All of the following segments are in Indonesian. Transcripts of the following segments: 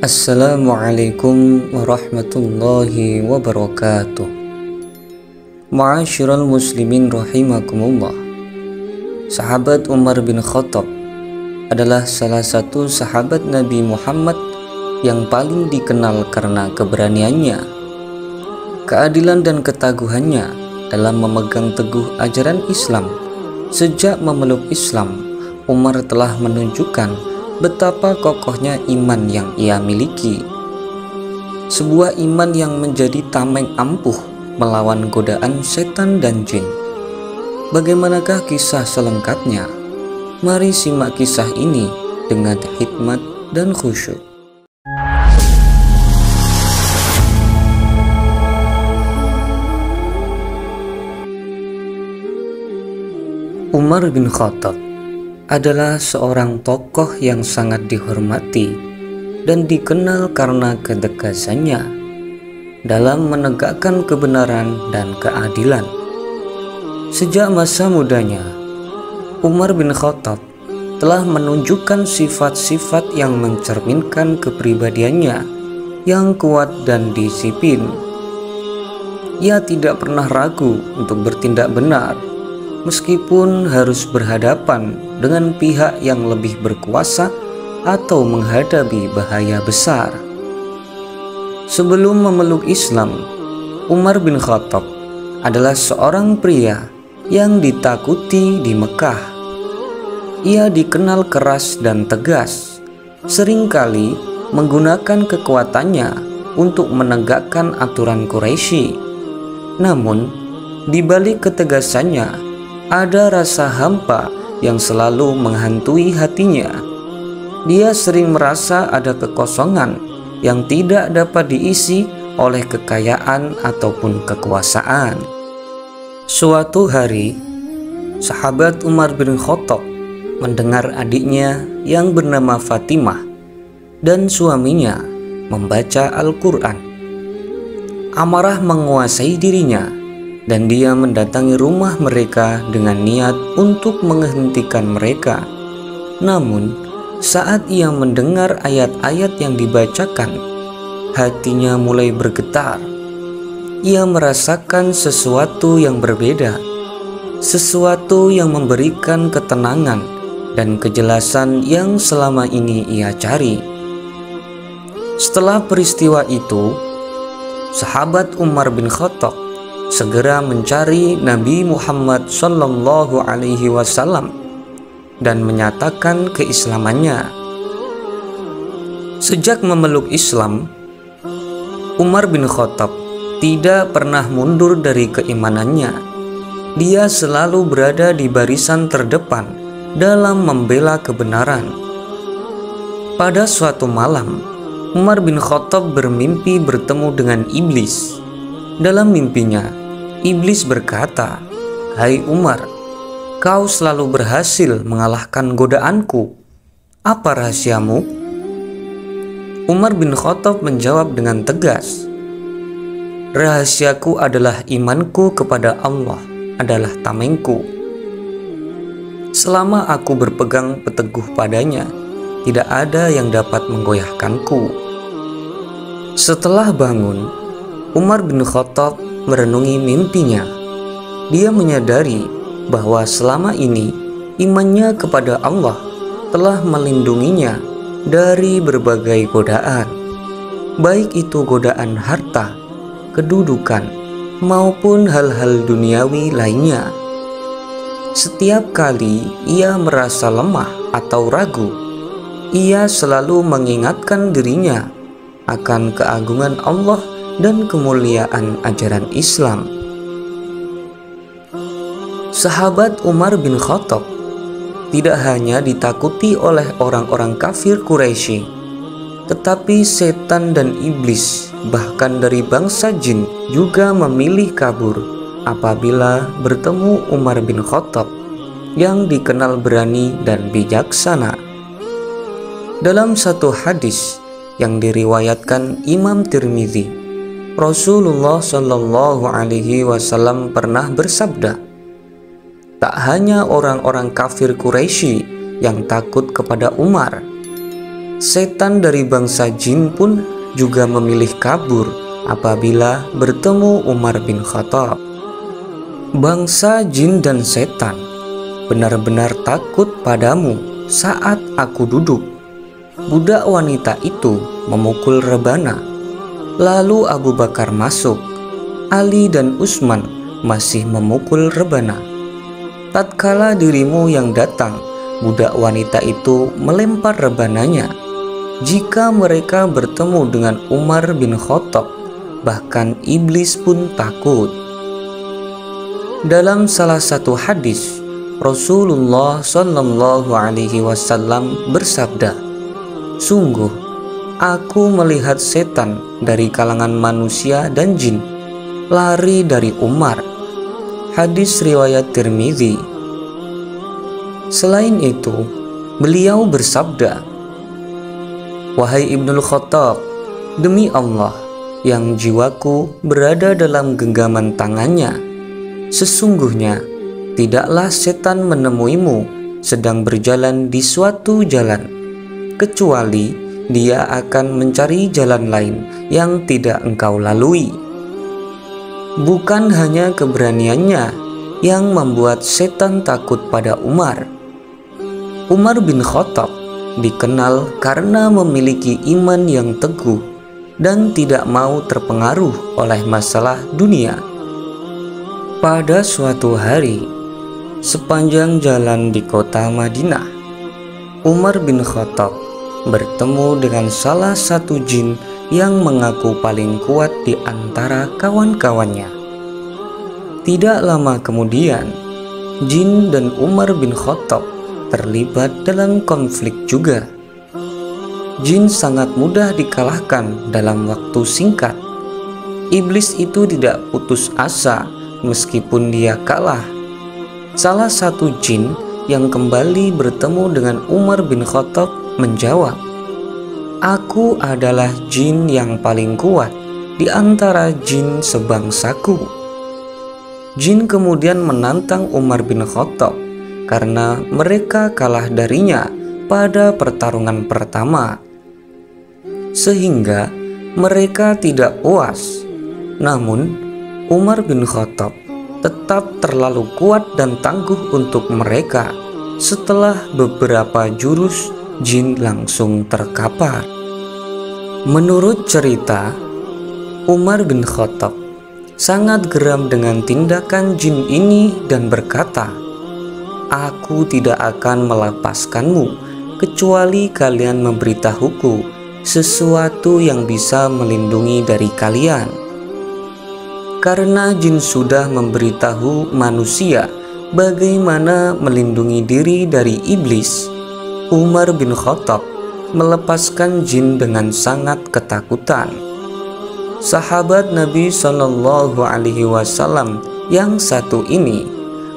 Assalamualaikum warahmatullahi wabarakatuh. Ma'asyiral muslimin rahimakumullah. Sahabat Umar bin Khattab adalah salah satu sahabat Nabi Muhammad yang paling dikenal karena keberaniannya, keadilan dan ketaguhannya dalam memegang teguh ajaran Islam. Sejak memeluk Islam, Umar telah menunjukkan betapa kokohnya iman yang ia miliki. Sebuah iman yang menjadi tameng ampuh melawan godaan setan dan jin. Bagaimanakah kisah selengkapnya? Mari simak kisah ini dengan hikmat dan khusyuk. Umar bin Khattab adalah seorang tokoh yang sangat dihormati dan dikenal karena ketegasannya dalam menegakkan kebenaran dan keadilan. Sejak masa mudanya, Umar bin Khattab telah menunjukkan sifat-sifat yang mencerminkan kepribadiannya yang kuat dan disiplin. Ia tidak pernah ragu untuk bertindak benar, meskipun harus berhadapan dengan pihak yang lebih berkuasa atau menghadapi bahaya besar. Sebelum memeluk Islam, Umar bin Khattab adalah seorang pria yang ditakuti di Mekah. Ia dikenal keras dan tegas, seringkali menggunakan kekuatannya untuk menegakkan aturan Quraisy. Namun, di balik ketegasannya ada rasa hampa yang selalu menghantui hatinya. Dia sering merasa ada kekosongan yang tidak dapat diisi oleh kekayaan ataupun kekuasaan. Suatu hari, sahabat Umar bin Khattab mendengar adiknya yang bernama Fatimah dan suaminya membaca Al-Quran. Amarah menguasai dirinya dan dia mendatangi rumah mereka dengan niat untuk menghentikan mereka. Namun, saat ia mendengar ayat-ayat yang dibacakan, hatinya mulai bergetar. Ia merasakan sesuatu yang berbeda, sesuatu yang memberikan ketenangan dan kejelasan yang selama ini ia cari. Setelah peristiwa itu, sahabat Umar bin Khattab segera mencari Nabi Muhammad SAW dan menyatakan keislamannya. Sejak memeluk Islam, Umar bin Khattab tidak pernah mundur dari keimanannya. Dia selalu berada di barisan terdepan dalam membela kebenaran. Pada suatu malam, Umar bin Khattab bermimpi bertemu dengan iblis. Dalam mimpinya, iblis berkata, "Hai Umar, kau selalu berhasil mengalahkan godaanku. Apa rahasiamu?" Umar bin Khattab menjawab dengan tegas, "Rahasiaku adalah imanku kepada Allah adalah tamengku. Selama aku berpegang teguh padanya, tidak ada yang dapat menggoyahkanku." Setelah bangun, Umar bin Khattab merenungi mimpinya. Dia menyadari bahwa selama ini imannya kepada Allah telah melindunginya dari berbagai godaan, baik itu godaan harta, kedudukan, maupun hal-hal duniawi lainnya. Setiap kali ia merasa lemah atau ragu, ia selalu mengingatkan dirinya akan keagungan Allah dan kemuliaan ajaran Islam. Sahabat Umar bin Khattab tidak hanya ditakuti oleh orang-orang kafir Quraisy, tetapi setan dan iblis, bahkan dari bangsa jin, juga memilih kabur apabila bertemu Umar bin Khattab yang dikenal berani dan bijaksana. Dalam satu hadis yang diriwayatkan Imam Tirmidzi, Rasulullah Shallallahu Alaihi Wasallam pernah bersabda, "Tak hanya orang-orang kafir Quraisy yang takut kepada Umar, Setan dari bangsa jin pun juga memilih kabur apabila bertemu Umar bin Khattab. Bangsa jin dan setan benar-benar takut padamu saat aku duduk. Budak wanita itu memukul rebana. Lalu Abu Bakar masuk. Ali dan Utsman masih memukul rebana. Tatkala dirimu yang datang, budak wanita itu melempar rebananya. Jika mereka bertemu dengan Umar bin Khattab, bahkan iblis pun takut. Dalam salah satu hadis, Rasulullah Shallallahu Alaihi Wasallam bersabda, "Sungguh, aku melihat setan dari kalangan manusia dan jin lari dari Umar." Hadis riwayat Tirmidzi. Selain itu, beliau bersabda, "Wahai Ibnul Khattab, demi Allah yang jiwaku berada dalam genggaman tangannya, sesungguhnya tidaklah setan menemuimu sedang berjalan di suatu jalan, kecuali dia akan mencari jalan lain yang tidak engkau lalui." Bukan hanya keberaniannya yang membuat setan takut pada Umar. Umar bin Khattab dikenal karena memiliki iman yang teguh dan tidak mau terpengaruh oleh masalah dunia. Pada suatu hari, sepanjang jalan di kota Madinah, Umar bin Khattab bertemu dengan salah satu jin yang mengaku paling kuat di antara kawan-kawannya. Tidak lama kemudian, jin dan Umar bin Khattab terlibat dalam konflik juga. Jin sangat mudah dikalahkan dalam waktu singkat. Iblis itu tidak putus asa meskipun dia kalah. Salah satu jin yang kembali bertemu dengan Umar bin Khattab menjawab, "Aku adalah jin yang paling kuat di antara jin sebangsaku." Jin kemudian menantang Umar bin Khattab karena mereka kalah darinya pada pertarungan pertama, sehingga mereka tidak puas. Namun Umar bin Khattab tetap terlalu kuat dan tangguh untuk mereka. Setelah beberapa jurus, jin langsung terkapar. Menurut cerita, Umar bin Khattab sangat geram dengan tindakan jin ini dan berkata, "Aku tidak akan melepaskanmu kecuali kalian memberitahuku sesuatu yang bisa melindungi dari kalian." Karena jin sudah memberitahu manusia bagaimana melindungi diri dari iblis, Umar bin Khattab melepaskan jin dengan sangat ketakutan. Sahabat Nabi Shallallahu Alaihi Wasallam yang satu ini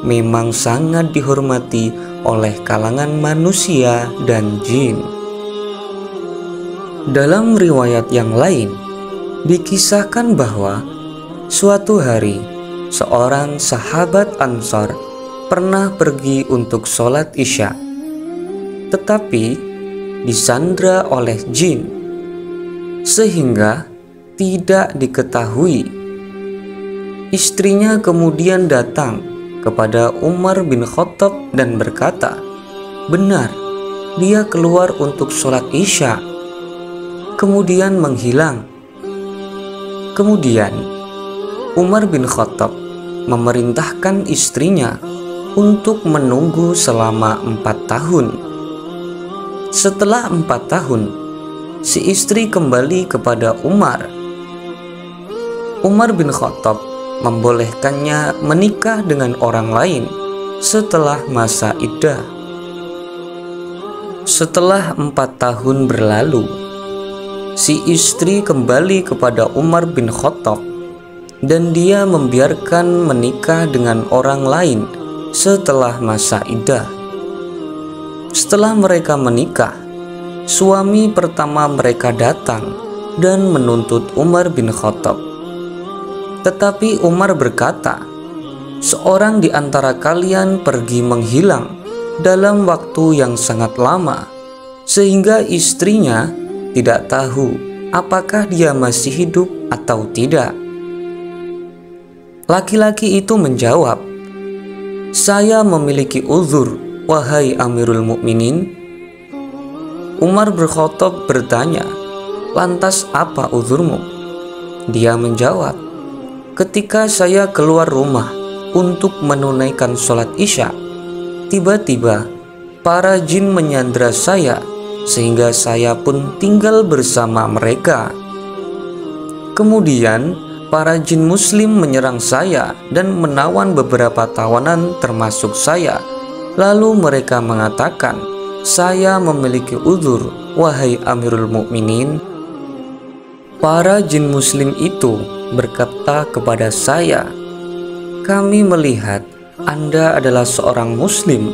memang sangat dihormati oleh kalangan manusia dan jin. Dalam riwayat yang lain, dikisahkan bahwa suatu hari seorang sahabat Ansar pernah pergi untuk sholat Isya, tetapi disandra oleh jin sehingga tidak diketahui. Istrinya kemudian datang kepada Umar bin Khattab dan berkata, "Benar, dia keluar untuk sholat Isya, kemudian menghilang." Kemudian Umar bin Khattab memerintahkan istrinya untuk menunggu selama 4 tahun. Setelah 4 tahun, si istri kembali kepada Umar. Umar bin Khattab membolehkannya menikah dengan orang lain setelah masa iddah. Setelah 4 tahun berlalu, si istri kembali kepada Umar bin Khattab dan dia membiarkan menikah dengan orang lain setelah masa iddah. Setelah mereka menikah, suami pertama mereka datang dan menuntut Umar bin Khattab. Tetapi Umar berkata, "Seorang di antara kalian pergi menghilang dalam waktu yang sangat lama. sehingga istrinya tidak tahu apakah dia masih hidup atau tidak. Laki-laki itu menjawab, "Saya memiliki uzur, wahai Amirul Mukminin." Umar bin Khattab bertanya, "Lantas apa uzurmu?" Dia menjawab, "Ketika saya keluar rumah untuk menunaikan sholat Isya, tiba-tiba para jin menyandra saya sehingga saya pun tinggal bersama mereka. Kemudian para jin muslim menyerang saya dan menawan beberapa tawanan termasuk saya. Lalu mereka mengatakan, 'Saya memiliki uzur, wahai Amirul Mukminin.' Para jin muslim itu berkata kepada saya, 'Kami melihat Anda adalah seorang muslim,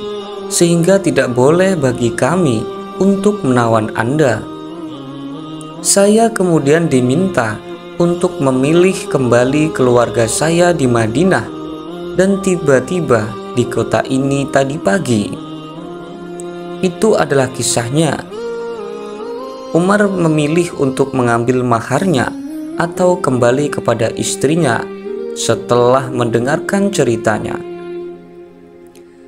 sehingga tidak boleh bagi kami untuk menawan Anda.' Saya kemudian diminta untuk memilih kembali keluarga saya di Madinah, dan tiba-tiba di kota ini tadi pagi." Itu adalah kisahnya. Umar memilih untuk mengambil maharnya atau kembali kepada istrinya setelah mendengarkan ceritanya.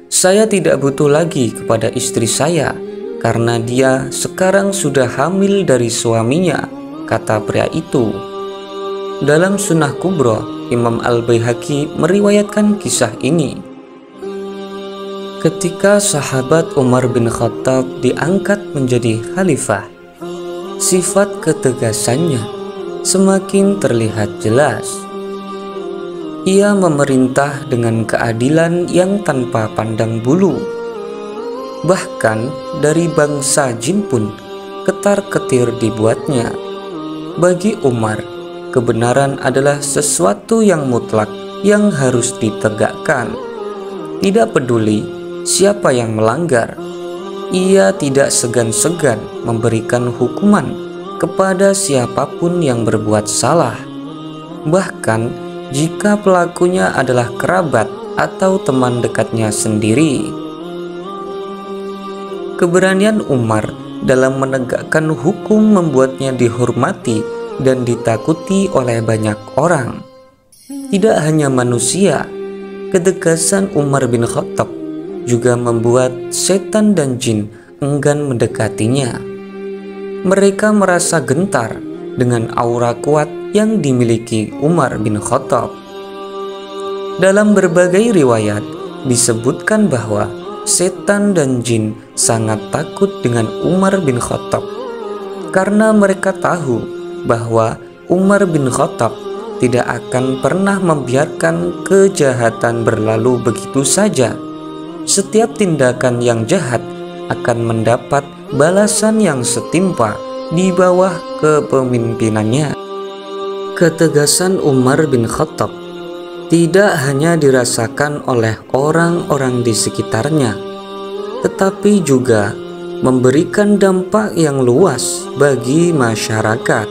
"Saya tidak butuh lagi kepada istri saya karena dia sekarang sudah hamil dari suaminya," kata pria itu. Dalam Sunnah Kubra, Imam Al-Baihaqi meriwayatkan kisah ini. Ketika sahabat Umar bin Khattab diangkat menjadi khalifah, sifat ketegasannya semakin terlihat jelas. Ia memerintah dengan keadilan yang tanpa pandang bulu. Bahkan dari bangsa jin pun ketar-ketir dibuatnya. Bagi Umar, kebenaran adalah sesuatu yang mutlak yang harus ditegakkan. Tidak peduli siapa yang melanggar, ia tidak segan-segan memberikan hukuman kepada siapapun yang berbuat salah, bahkan jika pelakunya adalah kerabat atau teman dekatnya sendiri. Keberanian Umar dalam menegakkan hukum membuatnya dihormati dan ditakuti oleh banyak orang. Tidak hanya manusia, ketegasan Umar bin Khattab juga membuat setan dan jin enggan mendekatinya. Mereka merasa gentar dengan aura kuat yang dimiliki Umar bin Khattab. Dalam berbagai riwayat disebutkan bahwa setan dan jin sangat takut dengan Umar bin Khattab karena mereka tahu bahwa Umar bin Khattab tidak akan pernah membiarkan kejahatan berlalu begitu saja. Setiap tindakan yang jahat akan mendapat balasan yang setimpal di bawah kepemimpinannya. Ketegasan Umar bin Khattab tidak hanya dirasakan oleh orang-orang di sekitarnya, tetapi juga memberikan dampak yang luas bagi masyarakat.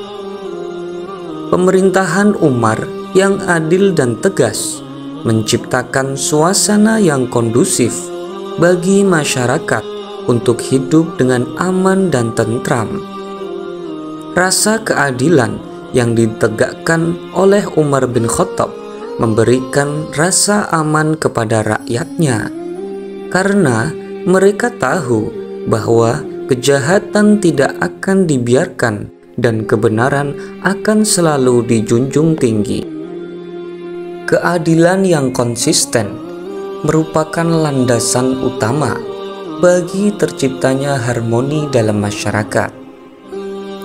Pemerintahan Umar yang adil dan tegas menciptakan suasana yang kondusif bagi masyarakat untuk hidup dengan aman dan tentram. Rasa keadilan yang ditegakkan oleh Umar bin Khattab memberikan rasa aman kepada rakyatnya, karena mereka tahu bahwa kejahatan tidak akan dibiarkan dan kebenaran akan selalu dijunjung tinggi. Keadilan yang konsisten merupakan landasan utama bagi terciptanya harmoni dalam masyarakat.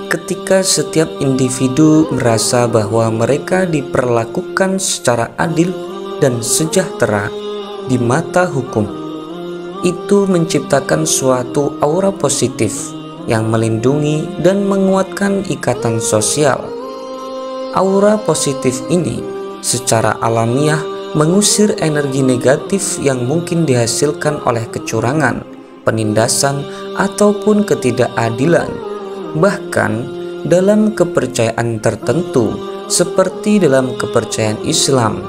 Ketika setiap individu merasa bahwa mereka diperlakukan secara adil dan sejahtera di mata hukum, itu menciptakan suatu aura positif yang melindungi dan menguatkan ikatan sosial. Aura positif ini secara alamiah mengusir energi negatif yang mungkin dihasilkan oleh kecurangan, penindasan, ataupun ketidakadilan. Bahkan dalam kepercayaan tertentu seperti dalam kepercayaan Islam,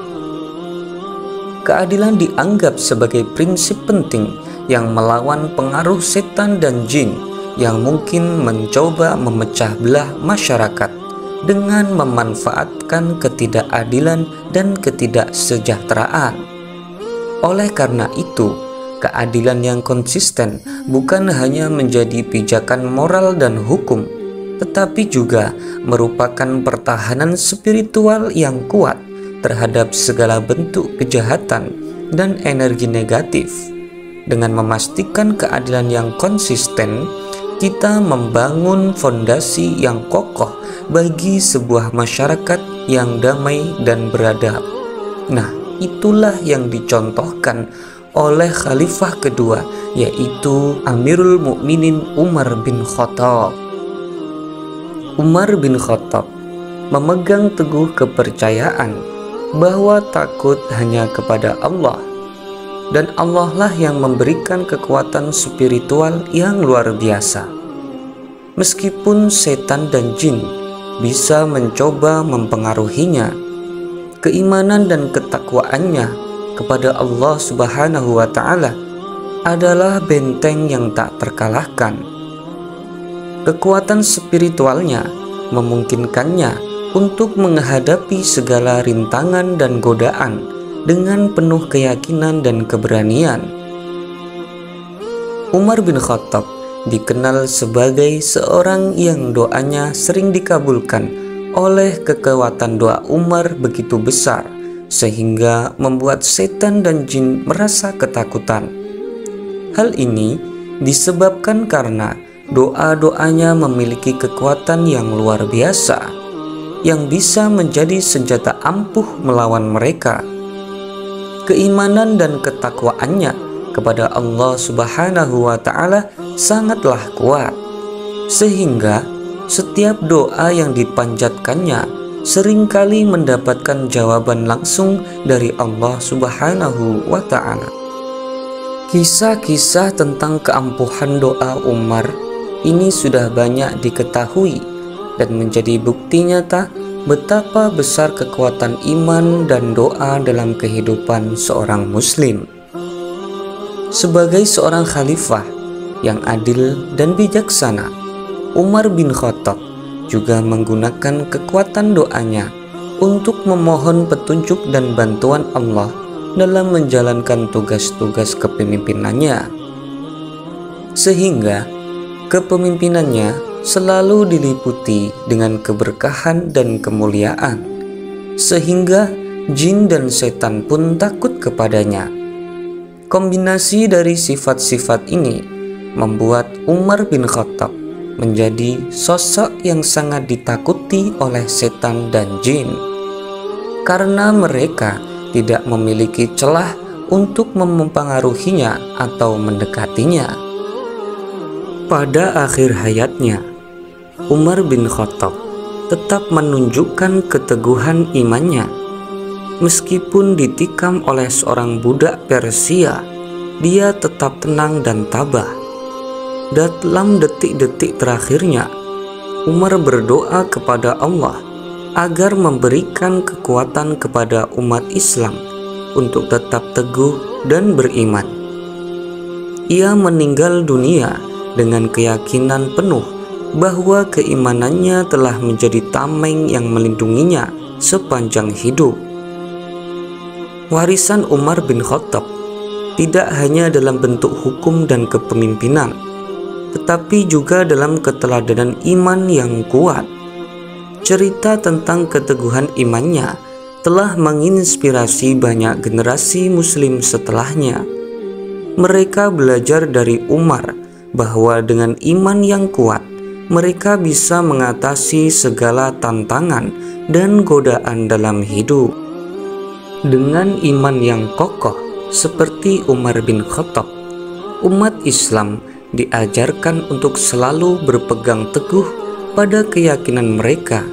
keadilan dianggap sebagai prinsip penting yang melawan pengaruh setan dan jin yang mungkin mencoba memecah belah masyarakat dengan memanfaatkan ketidakadilan dan ketidaksejahteraan. Oleh karena itu, keadilan yang konsisten bukan hanya menjadi pijakan moral dan hukum, tetapi juga merupakan pertahanan spiritual yang kuat terhadap segala bentuk kejahatan dan energi negatif. Dengan memastikan keadilan yang konsisten, kita membangun fondasi yang kokoh bagi sebuah masyarakat yang damai dan beradab. Nah, itulah yang dicontohkan oleh Khalifah kedua, yaitu Amirul Mukminin Umar bin Khattab. Umar bin Khattab memegang teguh kepercayaan bahwa takut hanya kepada Allah, dan Allah lah yang memberikan kekuatan spiritual yang luar biasa. Meskipun setan dan jin bisa mencoba mempengaruhinya, keimanan dan ketakwaannya kepada Allah Subhanahu wa Ta'ala adalah benteng yang tak terkalahkan. Kekuatan spiritualnya memungkinkannya untuk menghadapi segala rintangan dan godaan dengan penuh keyakinan dan keberanian. Umar bin Khattab dikenal sebagai seorang yang doanya sering dikabulkan oleh kekuatan doa Umar begitu besar, sehingga membuat setan dan jin merasa ketakutan. Hal ini disebabkan karena doa-doanya memiliki kekuatan yang luar biasa, yang bisa menjadi senjata ampuh melawan mereka. Keimanan dan ketakwaannya kepada Allah Subhanahu wa Ta'ala sangatlah kuat, sehingga setiap doa yang dipanjatkannya seringkali mendapatkan jawaban langsung dari Allah Subhanahu wa Ta'ala. Kisah-kisah tentang keampuhan doa Umar ini sudah banyak diketahui dan menjadi bukti nyata betapa besar kekuatan iman dan doa dalam kehidupan seorang muslim. Sebagai seorang khalifah yang adil dan bijaksana, Umar bin Khattab juga menggunakan kekuatan doanya untuk memohon petunjuk dan bantuan Allah dalam menjalankan tugas-tugas kepemimpinannya, sehingga kepemimpinannya selalu diliputi dengan keberkahan dan kemuliaan, sehingga jin dan setan pun takut kepadanya. Kombinasi dari sifat-sifat ini membuat Umar bin Khattab menjadi sosok yang sangat ditakuti oleh setan dan jin, karena mereka tidak memiliki celah untuk mempengaruhinya atau mendekatinya. Pada akhir hayatnya, Umar bin Khattab tetap menunjukkan keteguhan imannya. Meskipun ditikam oleh seorang budak Persia, dia tetap tenang dan tabah. Dalam detik-detik terakhirnya, Umar berdoa kepada Allah agar memberikan kekuatan kepada umat Islam untuk tetap teguh dan beriman. Ia meninggal dunia dengan keyakinan penuh bahwa keimanannya telah menjadi tameng yang melindunginya sepanjang hidup. Warisan Umar bin Khattab tidak hanya dalam bentuk hukum dan kepemimpinan, tetapi juga dalam keteladanan iman yang kuat. Cerita tentang keteguhan imannya telah menginspirasi banyak generasi muslim setelahnya. Mereka belajar dari Umar bahwa dengan iman yang kuat, mereka bisa mengatasi segala tantangan dan godaan dalam hidup. Dengan iman yang kokoh seperti Umar bin Khattab, umat Islam diajarkan untuk selalu berpegang teguh pada keyakinan mereka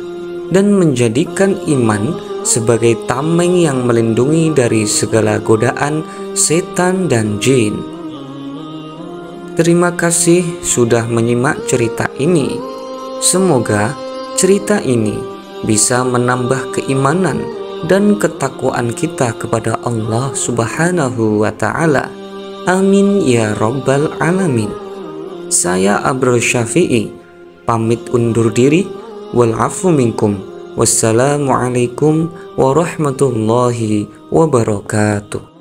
dan menjadikan iman sebagai tameng yang melindungi dari segala godaan setan dan jin. Terima kasih sudah menyimak cerita ini. Semoga cerita ini bisa menambah keimanan dan ketakwaan kita kepada Allah Subhanahu wa Ta'ala. Amin ya Rabbal Alamin. Saya Abrul Syafi'i pamit undur diri. Wal afu minkum. Wassalamualaikum warahmatullahi wabarakatuh.